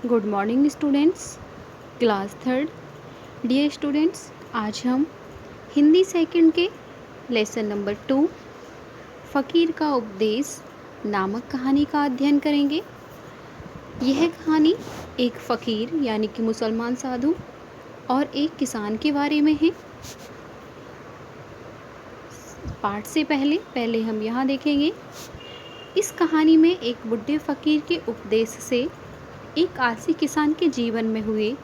Good morning students, class third. Dear students, आज हम Hindi second के लेसन नंबर 2 फ़कीर का उपदेश नामक कहानी का अध्ययन करेंगे। यह कहानी एक फ़कीर यानी कि मुसलमान साधु और एक किसान के बारे में है। पाठ से पहले हम यहाँ देखेंगे। इस कहानी में एक बुढ़े फ़कीर के उपदेश से एक आलसी किसान के जीवन में हुए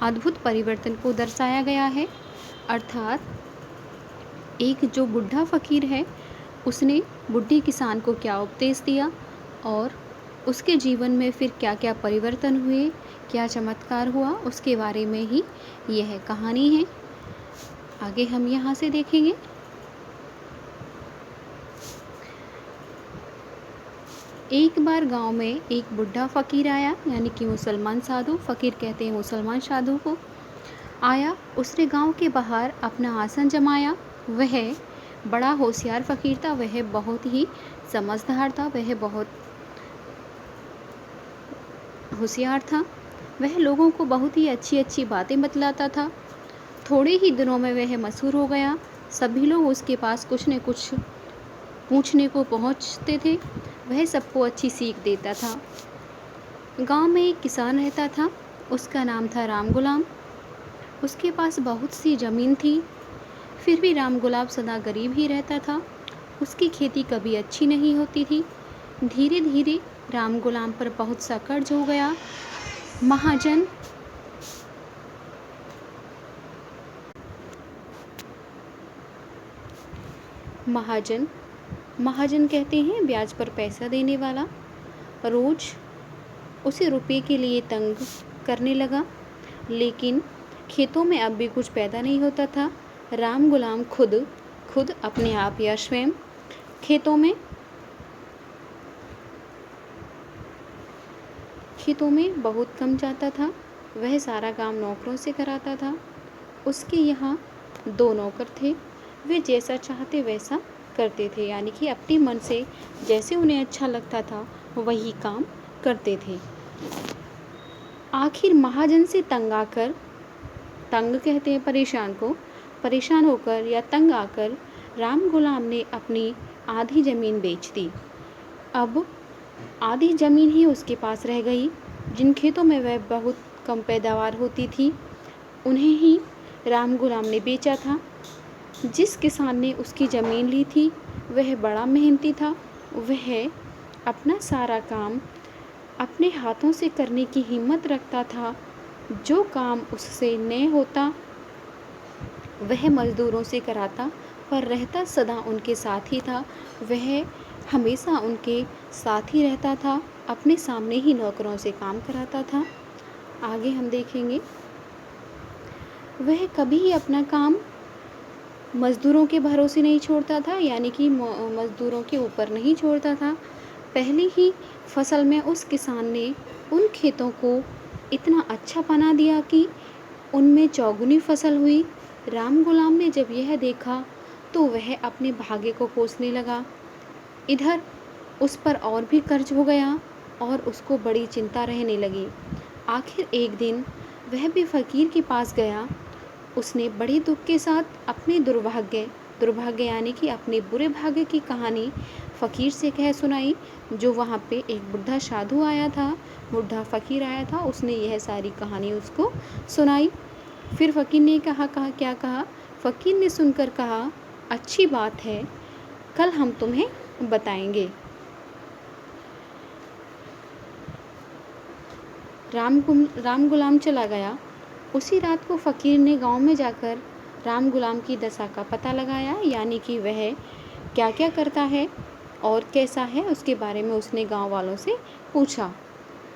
अद्भुत परिवर्तन को दर्शाया गया है। अर्थात एक जो बुढ़ा फ़कीर है उसने बुढ़े किसान को क्या उपदेश दिया और उसके जीवन में फिर क्या क्या परिवर्तन हुए, क्या चमत्कार हुआ, उसके बारे में ही यह कहानी है। आगे हम यहाँ से देखेंगे। एक बार गांव में एक बुढ़ा फ़कीर आया, यानी कि मुसलमान साधु, फ़कीर कहते हैं मुसलमान साधु को। आया, उसने गांव के बाहर अपना आसन जमाया। वह बड़ा होशियार फ़कीर था, वह बहुत ही समझदार था, वह बहुत होशियार था। वह लोगों को बहुत ही अच्छी अच्छी बातें बतलाता था। थोड़े ही दिनों में वह मशहूर हो गया। सभी लोग उसके पास कुछ न कुछ पूछने को पहुंचते थे। वह सबको अच्छी सीख देता था। गांव में एक किसान रहता था, उसका नाम था राम गुलाम। उसके पास बहुत सी ज़मीन थी, फिर भी राम गुलाम सदा गरीब ही रहता था। उसकी खेती कभी अच्छी नहीं होती थी। धीरे धीरे राम गुलाम पर बहुत सा कर्ज हो गया। महाजन महाजन महाजन कहते हैं ब्याज पर पैसा देने वाला, रोज़ उसे रुपये के लिए तंग करने लगा। लेकिन खेतों में अब भी कुछ पैदा नहीं होता था। राम गुलाम खुद अपने आप या स्वयं खेतों में बहुत कम जाता था। वह सारा काम नौकरों से कराता था। उसके यहाँ 2 नौकर थे। वे जैसा चाहते वैसा करते थे, यानी कि अपने मन से जैसे उन्हें अच्छा लगता था वही काम करते थे। आखिर महाजन से तंग कहते हैं परेशान होकर या तंग आकर राम गुलाम ने अपनी आधी ज़मीन बेच दी। अब आधी ज़मीन ही उसके पास रह गई। जिन खेतों में वह बहुत कम पैदावार होती थी उन्हें ही राम गुलाम ने बेचा था। जिस किसान ने उसकी ज़मीन ली थी वह बड़ा मेहनती था। वह अपना सारा काम अपने हाथों से करने की हिम्मत रखता था। जो काम उससे न होता वह मज़दूरों से कराता, पर रहता सदा उनके साथ ही था। वह हमेशा उनके साथ ही रहता था, अपने सामने ही नौकरों से काम कराता था। आगे हम देखेंगे। वह कभी अपना काम मज़दूरों के भरोसे नहीं छोड़ता था, यानी कि मज़दूरों के ऊपर नहीं छोड़ता था। पहली ही फसल में उस किसान ने उन खेतों को इतना अच्छा बना दिया कि उनमें चौगुनी फसल हुई। राम गुलाम ने जब यह देखा तो वह अपने भाग्य को कोसने लगा। इधर उस पर और भी कर्ज हो गया और उसको बड़ी चिंता रहने लगी। आखिर एक दिन वह भी फ़कीर के पास गया। उसने बड़े दुख के साथ अपने दुर्भाग्य यानी कि अपने बुरे भाग्य की कहानी फ़कीर से कह सुनाई। जो वहाँ पे एक बुढ़ा साधु आया था, बुढ़ा फ़कीर आया था, उसने यह सारी कहानी उसको सुनाई। फिर फ़कीर ने क्या कहा? फ़कीर ने सुनकर कहा, अच्छी बात है, कल हम तुम्हें बताएंगे। राम गुलाम चला गया। उसी रात को फ़कीर ने गांव में जाकर राम गुलाम की दशा का पता लगाया, यानी कि वह क्या क्या करता है और कैसा है उसके बारे में उसने गांव वालों से पूछा।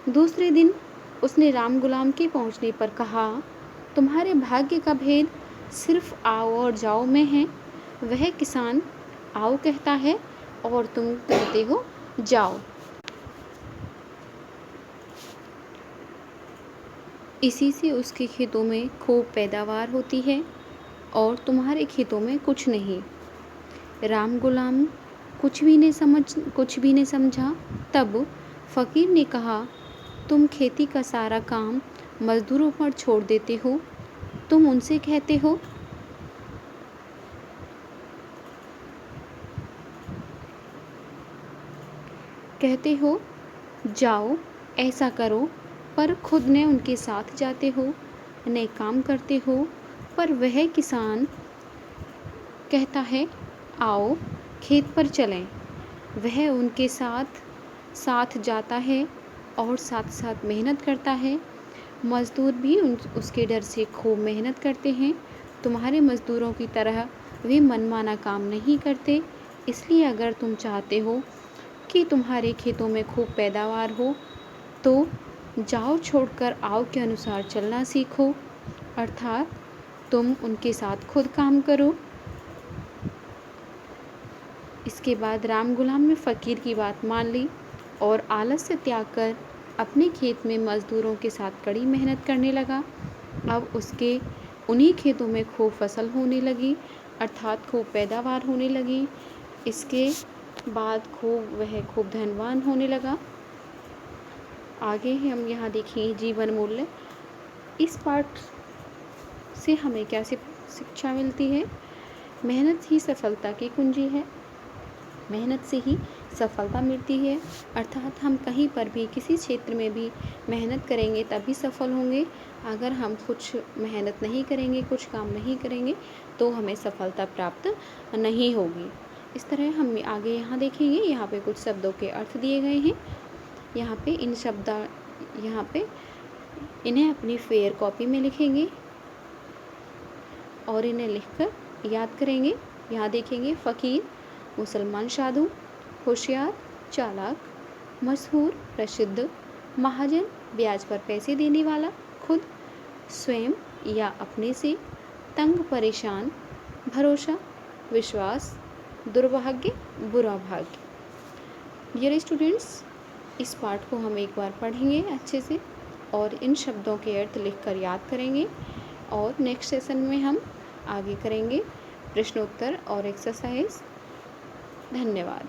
दूसरे दिन उसने राम गुलाम के पहुंचने पर कहा, तुम्हारे भाग्य का भेद सिर्फ आओ और जाओ में है। वह किसान आओ कहता है और तुम कहते हो जाओ। इसी से उसके खेतों में खूब पैदावार होती है और तुम्हारे खेतों में कुछ नहीं। राम गुलाम कुछ भी नहीं समझा। तब फ़कीर ने कहा, तुम खेती का सारा काम मज़दूरों पर छोड़ देते हो। तुम उनसे कहते हो जाओ ऐसा करो, पर खुद ने उनके साथ जाते हो, नए काम करते हो। पर वह किसान कहता है आओ खेत पर चलें। वह उनके साथ साथ जाता है और साथ साथ मेहनत करता है। मज़दूर भी उसके डर से खूब मेहनत करते हैं। तुम्हारे मज़दूरों की तरह वे मनमाना काम नहीं करते। इसलिए अगर तुम चाहते हो कि तुम्हारे खेतों में खूब पैदावार हो तो जाओ छोड़कर आओ के अनुसार चलना सीखो, अर्थात तुम उनके साथ खुद काम करो। इसके बाद राम गुलाम ने फ़कीर की बात मान ली और आलस से त्याग कर अपने खेत में मज़दूरों के साथ कड़ी मेहनत करने लगा। अब उसके उन्हीं खेतों में खूब फसल होने लगी, अर्थात खूब पैदावार होने लगी। इसके बाद वह खूब धनवान होने लगा। आगे हम यहाँ देखेंगे जीवन मूल्य। इस पाठ से हमें क्या शिक्षा मिलती है? मेहनत ही सफलता की कुंजी है। मेहनत से ही सफलता मिलती है, अर्थात हम कहीं पर भी किसी क्षेत्र में भी मेहनत करेंगे तभी सफल होंगे। अगर हम कुछ मेहनत नहीं करेंगे, कुछ काम नहीं करेंगे तो हमें सफलता प्राप्त नहीं होगी। इस तरह हम आगे यहाँ देखेंगे। यहाँ पे कुछ शब्दों के अर्थ दिए गए हैं। यहाँ पे इन्हें अपनी फेयर कॉपी में लिखेंगे और इन्हें लिखकर याद करेंगे। यहाँ देखेंगे फ़कीर, मुसलमान साधु, होशियार, चालाक, मशहूर, प्रसिद्ध, महाजन, ब्याज पर पैसे देने वाला, खुद, स्वयं या अपने से, तंग, परेशान, भरोसा, विश्वास, दुर्भाग्य, बुरा भाग्य। डियर स्टूडेंट्स, इस पाठ को हम एक बार पढ़ेंगे अच्छे से और इन शब्दों के अर्थ लिखकर याद करेंगे और नेक्स्ट सेशन में हम आगे करेंगे प्रश्नोत्तर और एक्सरसाइज। धन्यवाद।